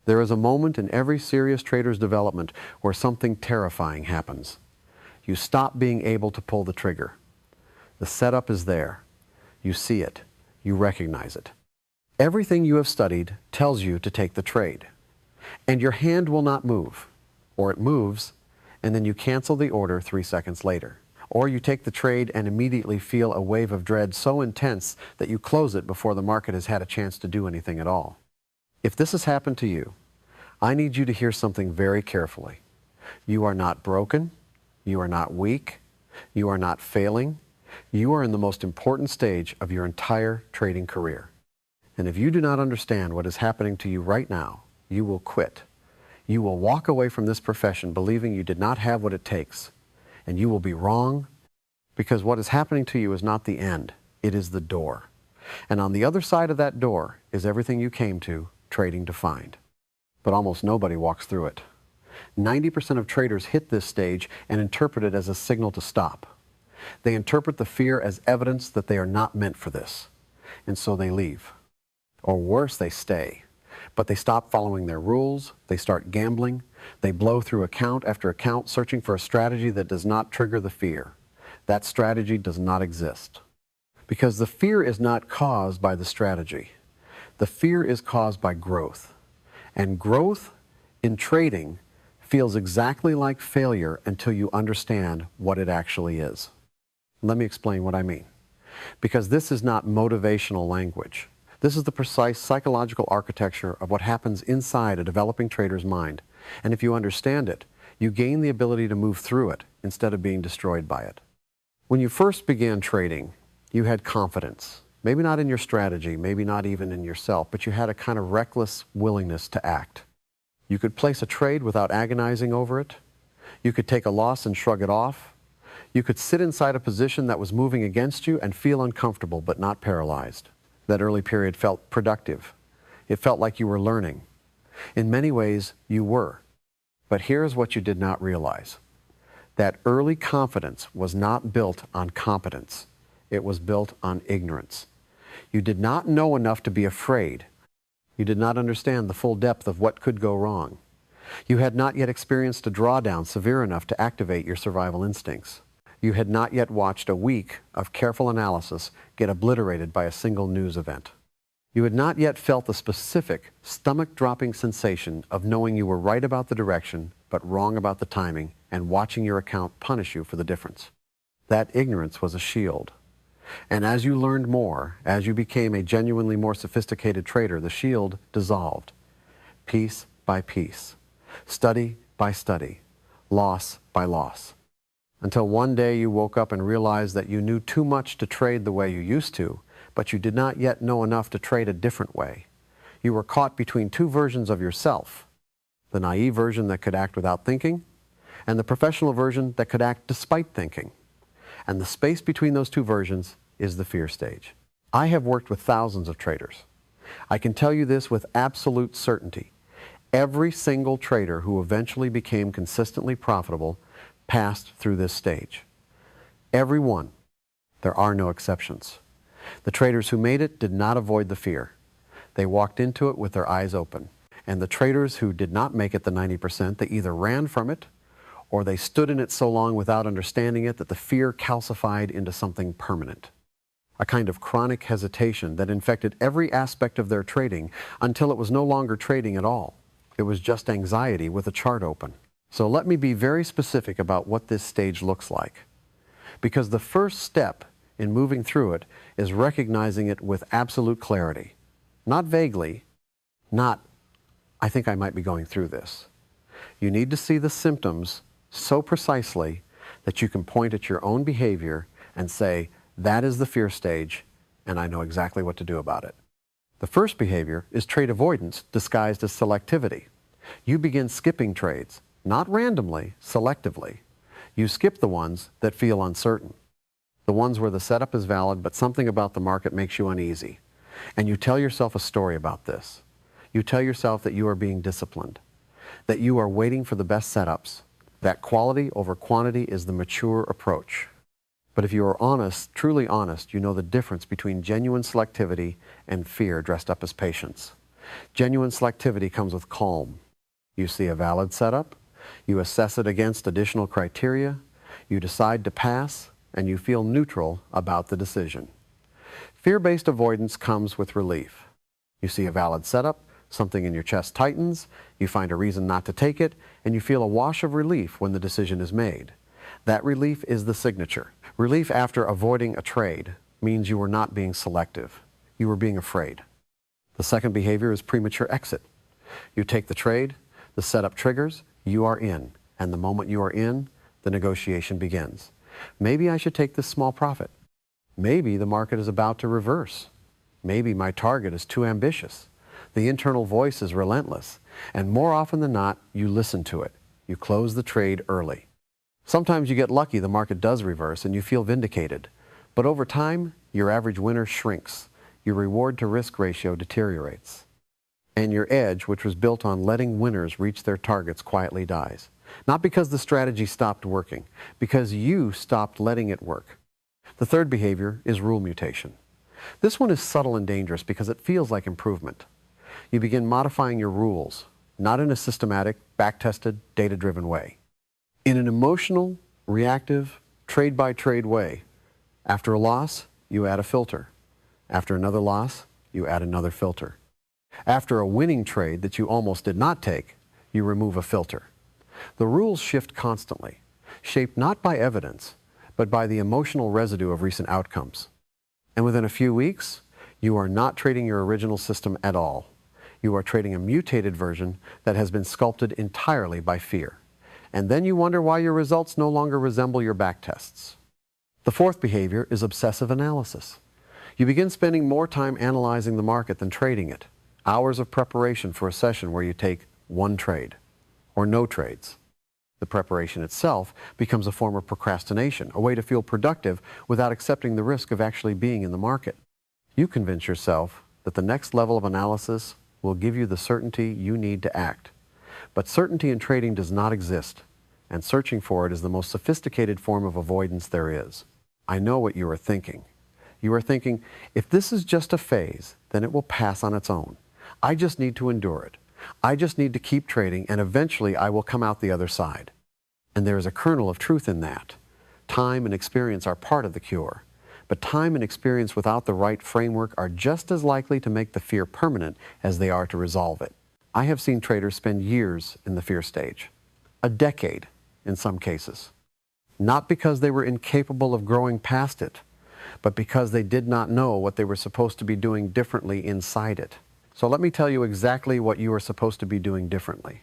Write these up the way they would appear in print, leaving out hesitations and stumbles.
There is a moment in every serious trader's development where something terrifying happens. You stop being able to pull the trigger. The setup is there. You see it. You recognize it. Everything you have studied tells you to take the trade. And your hand will not move. Or it moves, and then you cancel the order 3 seconds later. Or you take the trade and immediately feel a wave of dread so intense that you close it before the market has had a chance to do anything at all. If this has happened to you, I need you to hear something very carefully. You are not broken. You are not weak. You are not failing. You are in the most important stage of your entire trading career. And if you do not understand what is happening to you right now, you will quit. You will walk away from this profession believing you did not have what it takes. And you will be wrong, because what is happening to you is not the end. It is the door. And on the other side of that door is everything you came to trading to find. But almost nobody walks through it. 90% of traders hit this stage and interpret it as a signal to stop. They interpret the fear as evidence that they are not meant for this. And so they leave. Or worse, they stay. But they stop following their rules, they start gambling, they blow through account after account searching for a strategy that does not trigger the fear. That strategy does not exist. Because the fear is not caused by the strategy. The fear is caused by growth. And growth in trading feels exactly like failure until you understand what it actually is. Let me explain what I mean. Because this is not motivational language. This is the precise psychological architecture of what happens inside a developing trader's mind. And if you understand it, you gain the ability to move through it instead of being destroyed by it. When you first began trading, you had confidence. Maybe not in your strategy, maybe not even in yourself, but you had a kind of reckless willingness to act. You could place a trade without agonizing over it. You could take a loss and shrug it off. You could sit inside a position that was moving against you and feel uncomfortable but not paralyzed. That early period felt productive. It felt like you were learning. In many ways, you were. But here's what you did not realize. That early confidence was not built on competence. It was built on ignorance. You did not know enough to be afraid. You did not understand the full depth of what could go wrong. You had not yet experienced a drawdown severe enough to activate your survival instincts. You had not yet watched a week of careful analysis get obliterated by a single news event. You had not yet felt the specific, stomach-dropping sensation of knowing you were right about the direction, but wrong about the timing, and watching your account punish you for the difference. That ignorance was a shield. And as you learned more, as you became a genuinely more sophisticated trader, the shield dissolved, piece by piece, study by study, loss by loss. Until one day you woke up and realized that you knew too much to trade the way you used to, but you did not yet know enough to trade a different way. You were caught between two versions of yourself, the naive version that could act without thinking, and the professional version that could act despite thinking. And the space between those two versions is the fear stage. I have worked with thousands of traders. I can tell you this with absolute certainty. Every single trader who eventually became consistently profitable passed through this stage. Every one. There are no exceptions. The traders who made it did not avoid the fear. They walked into it with their eyes open. And the traders who did not make it the 90%, they either ran from it or they stood in it so long without understanding it that the fear calcified into something permanent. A kind of chronic hesitation that infected every aspect of their trading until it was no longer trading at all. It was just anxiety with a chart open. So let me be very specific about what this stage looks like. Because the first step in moving through it is recognizing it with absolute clarity. Not vaguely, not, I think I might be going through this. You need to see the symptoms so precisely that you can point at your own behavior and say, that is the fear stage, and I know exactly what to do about it. The first behavior is trade avoidance disguised as selectivity. You begin skipping trades. Not randomly, selectively. You skip the ones that feel uncertain. The ones where the setup is valid, but something about the market makes you uneasy. And you tell yourself a story about this. You tell yourself that you are being disciplined, that you are waiting for the best setups, that quality over quantity is the mature approach. But if you are honest, truly honest, you know the difference between genuine selectivity and fear dressed up as patience. Genuine selectivity comes with calm. You see a valid setup, you assess it against additional criteria, you decide to pass, and you feel neutral about the decision. Fear-based avoidance comes with relief. You see a valid setup, something in your chest tightens, you find a reason not to take it, and you feel a wash of relief when the decision is made. That relief is the signature. Relief after avoiding a trade means you were not being selective. You were being afraid. The second behavior is premature exit. You take the trade, the setup triggers, you are in, and the moment you are in, the negotiation begins. Maybe I should take this small profit. Maybe the market is about to reverse. Maybe my target is too ambitious. The internal voice is relentless, and more often than not, you listen to it. You close the trade early. Sometimes you get lucky, the market does reverse, and you feel vindicated. But over time, your average winner shrinks. Your reward to risk ratio deteriorates. And your edge, which was built on letting winners reach their targets, quietly dies. Not because the strategy stopped working, because you stopped letting it work. The third behavior is rule mutation. This one is subtle and dangerous because it feels like improvement. You begin modifying your rules, not in a systematic, back-tested, data-driven way. In an emotional, reactive, trade-by-trade way. After a loss, you add a filter. After another loss, you add another filter. After a winning trade that you almost did not take, you remove a filter. The rules shift constantly, shaped not by evidence, but by the emotional residue of recent outcomes. And within a few weeks, you are not trading your original system at all. You are trading a mutated version that has been sculpted entirely by fear. And then you wonder why your results no longer resemble your backtests. The fourth behavior is obsessive analysis. You begin spending more time analyzing the market than trading it. Hours of preparation for a session where you take one trade, or no trades. The preparation itself becomes a form of procrastination, a way to feel productive without accepting the risk of actually being in the market. You convince yourself that the next level of analysis will give you the certainty you need to act. But certainty in trading does not exist, and searching for it is the most sophisticated form of avoidance there is. I know what you are thinking. You are thinking, if this is just a phase, then it will pass on its own. I just need to endure it. I just need to keep trading, and eventually I will come out the other side. And there is a kernel of truth in that. Time and experience are part of the cure. But time and experience without the right framework are just as likely to make the fear permanent as they are to resolve it. I have seen traders spend years in the fear stage. A decade in some cases. Not because they were incapable of growing past it, but because they did not know what they were supposed to be doing differently inside it. So let me tell you exactly what you are supposed to be doing differently,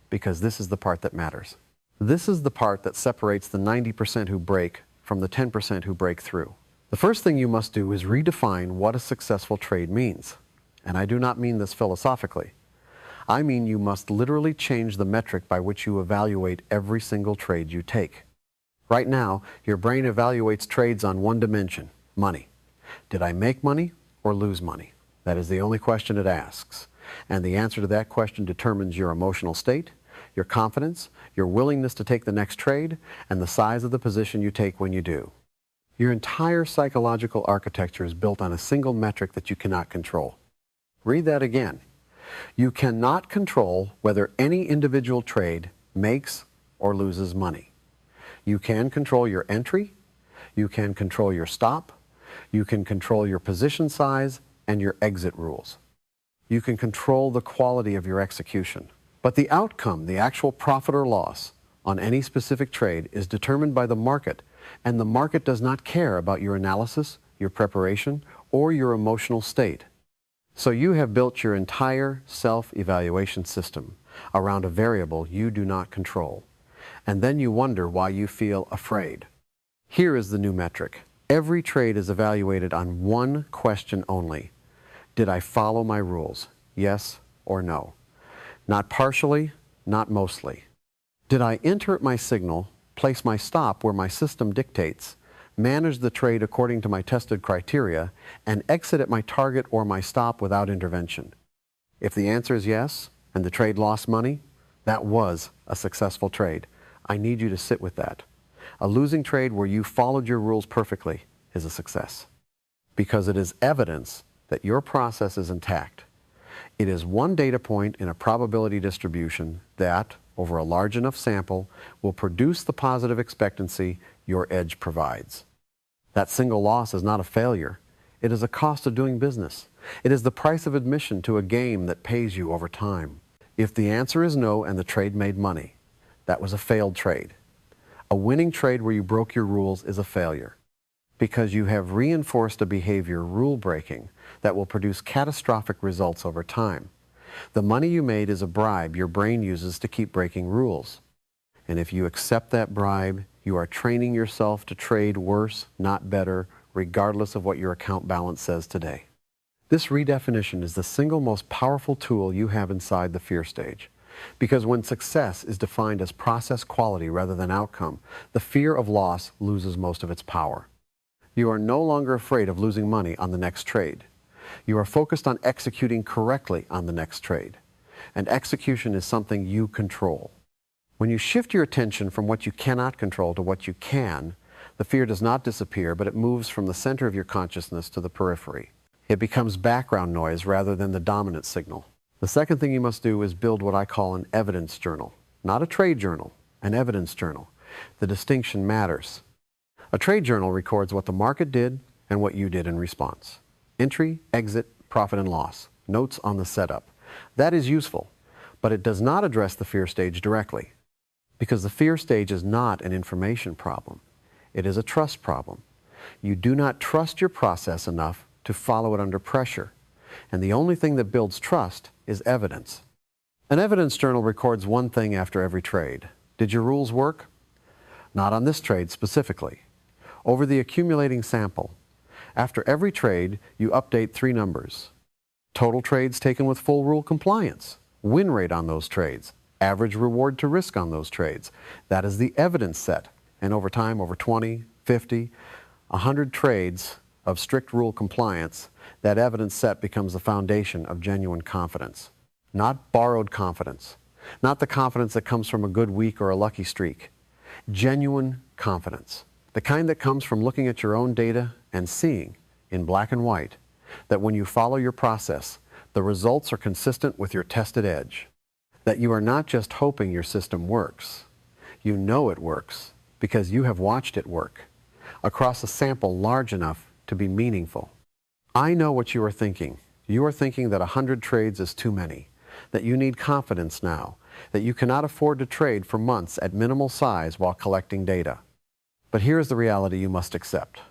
because this is the part that matters. This is the part that separates the 90% who break from the 10% who break through. The first thing you must do is redefine what a successful trade means. And I do not mean this philosophically. I mean you must literally change the metric by which you evaluate every single trade you take. Right now, your brain evaluates trades on one dimension, money. Did I make money or lose money? That is the only question it asks. And the answer to that question determines your emotional state, your confidence, your willingness to take the next trade, and the size of the position you take when you do. Your entire psychological architecture is built on a single metric that you cannot control. Read that again. You cannot control whether any individual trade makes or loses money. You can control your entry, you can control your stop, you can control your position size and your exit rules. You can control the quality of your execution. But the outcome, the actual profit or loss on any specific trade is determined by the market, and the market does not care about your analysis, your preparation, or your emotional state. So you have built your entire self-evaluation system around a variable you do not control. And then you wonder why you feel afraid. Here is the new metric. Every trade is evaluated on one question only. Did I follow my rules? Yes or no? Not partially, not mostly. Did I enter my signal, place my stop where my system dictates, manage the trade according to my tested criteria, and exit at my target or my stop without intervention? If the answer is yes, and the trade lost money, that was a successful trade. I need you to sit with that. A losing trade where you followed your rules perfectly is a success, because it is evidence that your process is intact. It is one data point in a probability distribution that, over a large enough sample, will produce the positive expectancy your edge provides. That single loss is not a failure. It is a cost of doing business. It is the price of admission to a game that pays you over time. If the answer is no and the trade made money, that was a failed trade. A winning trade where you broke your rules is a failure, because you have reinforced a behavior rule-breaking that will produce catastrophic results over time. The money you made is a bribe your brain uses to keep breaking rules. And if you accept that bribe, you are training yourself to trade worse, not better, regardless of what your account balance says today. This redefinition is the single most powerful tool you have inside the fear stage. Because when success is defined as process quality rather than outcome, the fear of loss loses most of its power. You are no longer afraid of losing money on the next trade. You are focused on executing correctly on the next trade. And execution is something you control. When you shift your attention from what you cannot control to what you can, the fear does not disappear, but it moves from the center of your consciousness to the periphery. It becomes background noise rather than the dominant signal. The second thing you must do is build what I call an evidence journal. Not a trade journal, an evidence journal. The distinction matters. A trade journal records what the market did and what you did in response. Entry, exit, profit and loss. Notes on the setup. That is useful, but it does not address the fear stage directly. Because the fear stage is not an information problem. It is a trust problem. You do not trust your process enough to follow it under pressure. And the only thing that builds trust is evidence. An evidence journal records one thing after every trade. Did your rules work? Not on this trade specifically. Over the accumulating sample. After every trade, you update 3 numbers. Total trades taken with full rule compliance. Win rate on those trades. Average reward to risk on those trades. That is the evidence set. And over time, over 20, 50, 100 trades of strict rule compliance, that evidence set becomes the foundation of genuine confidence. Not borrowed confidence. Not the confidence that comes from a good week or a lucky streak. Genuine confidence. The kind that comes from looking at your own data and seeing, in black and white, that when you follow your process, the results are consistent with your tested edge. That you are not just hoping your system works. You know it works because you have watched it work across a sample large enough to be meaningful. I know what you are thinking. You are thinking that 100 trades is too many, that you need confidence now, that you cannot afford to trade for months at minimal size while collecting data. But here is the reality you must accept.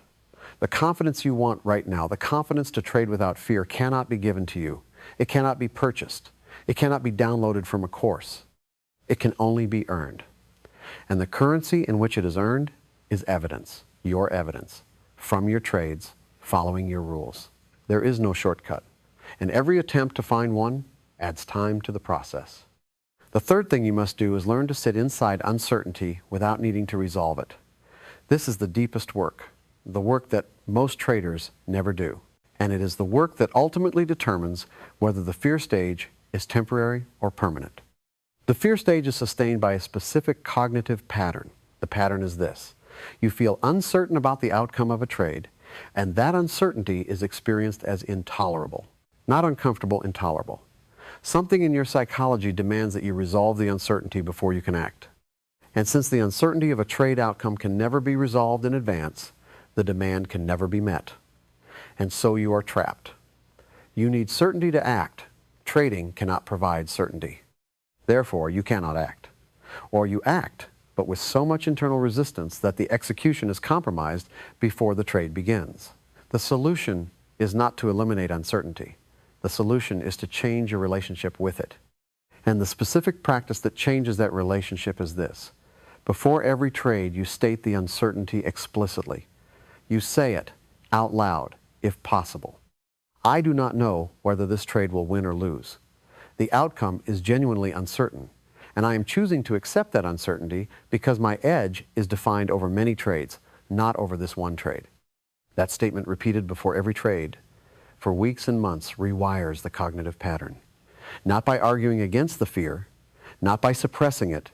The confidence you want right now, the confidence to trade without fear, cannot be given to you. It cannot be purchased. It cannot be downloaded from a course. It can only be earned. And the currency in which it is earned is evidence, your evidence, from your trades, following your rules. There is no shortcut, and every attempt to find one adds time to the process. The third thing you must do is learn to sit inside uncertainty without needing to resolve it. This is the deepest work, the work that most traders never do. And it is the work that ultimately determines whether the fear stage is temporary or permanent. The fear stage is sustained by a specific cognitive pattern. The pattern is this. You feel uncertain about the outcome of a trade, and that uncertainty is experienced as intolerable. Not uncomfortable, intolerable. Something in your psychology demands that you resolve the uncertainty before you can act. And since the uncertainty of a trade outcome can never be resolved in advance, the demand can never be met. And so you are trapped. You need certainty to act. Trading cannot provide certainty. Therefore, you cannot act. Or you act, but with so much internal resistance that the execution is compromised before the trade begins. The solution is not to eliminate uncertainty. The solution is to change your relationship with it. And the specific practice that changes that relationship is this. Before every trade, you state the uncertainty explicitly. You say it out loud, if possible. I do not know whether this trade will win or lose. The outcome is genuinely uncertain, and I am choosing to accept that uncertainty because my edge is defined over many trades, not over this one trade. That statement repeated before every trade for weeks and months rewires the cognitive pattern. Not by arguing against the fear, not by suppressing it,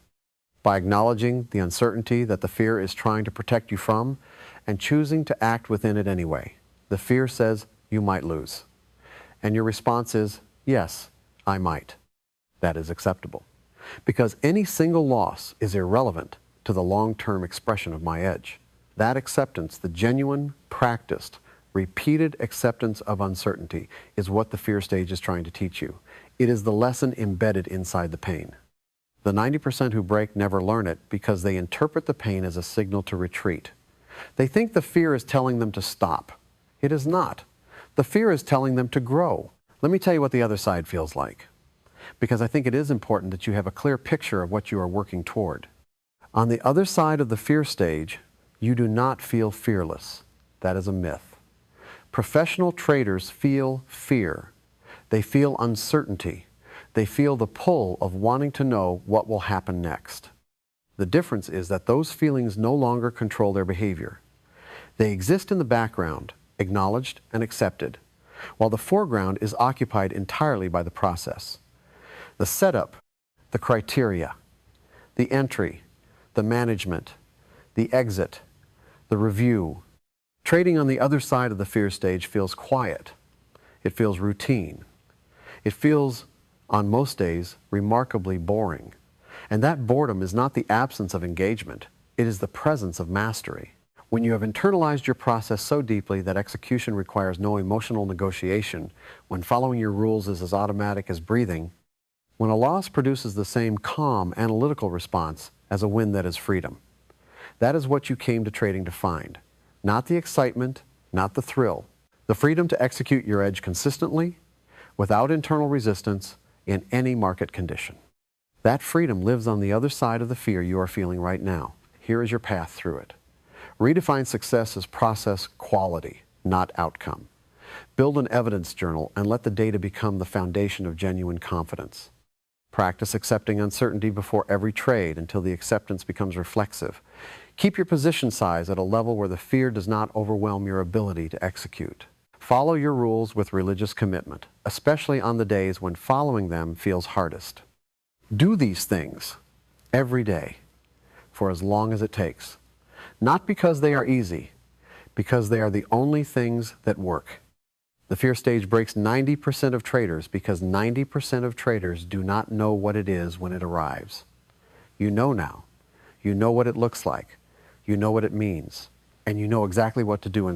by acknowledging the uncertainty that the fear is trying to protect you from and choosing to act within it anyway. The fear says you might lose. And your response is, yes, I might. That is acceptable. Because any single loss is irrelevant to the long-term expression of my edge. That acceptance, the genuine, practiced, repeated acceptance of uncertainty, is what the fear stage is trying to teach you. It is the lesson embedded inside the pain. The 90% who break never learn it because they interpret the pain as a signal to retreat. They think the fear is telling them to stop. It is not. The fear is telling them to grow. Let me tell you what the other side feels like, because I think it is important that you have a clear picture of what you are working toward. On the other side of the fear stage, you do not feel fearless. That is a myth. Professional traders feel fear. They feel uncertainty. They feel the pull of wanting to know what will happen next. The difference is that those feelings no longer control their behavior. They exist in the background, acknowledged and accepted, while the foreground is occupied entirely by the process. The setup, the criteria, the entry, the management, the exit, the review. Trading on the other side of the fear stage feels quiet. It feels routine. It feels, on most days, remarkably boring. And that boredom is not the absence of engagement. It is the presence of mastery. When you have internalized your process so deeply that execution requires no emotional negotiation, when following your rules is as automatic as breathing, when a loss produces the same calm, analytical response as a win that is freedom. That is what you came to trading to find. Not the excitement, not the thrill. The freedom to execute your edge consistently, without internal resistance, in any market condition. That freedom lives on the other side of the fear you are feeling right now. Here is your path through it. Redefine success as process quality, not outcome. Build an evidence journal and let the data become the foundation of genuine confidence. Practice accepting uncertainty before every trade until the acceptance becomes reflexive. Keep your position size at a level where the fear does not overwhelm your ability to execute. Follow your rules with religious commitment, especially on the days when following them feels hardest. Do these things every day for as long as it takes. Not because they are easy, because they are the only things that work. The fear stage breaks 90% of traders because 90% of traders do not know what it is when it arrives. You know now. You know what it looks like. You know what it means. And you know exactly what to do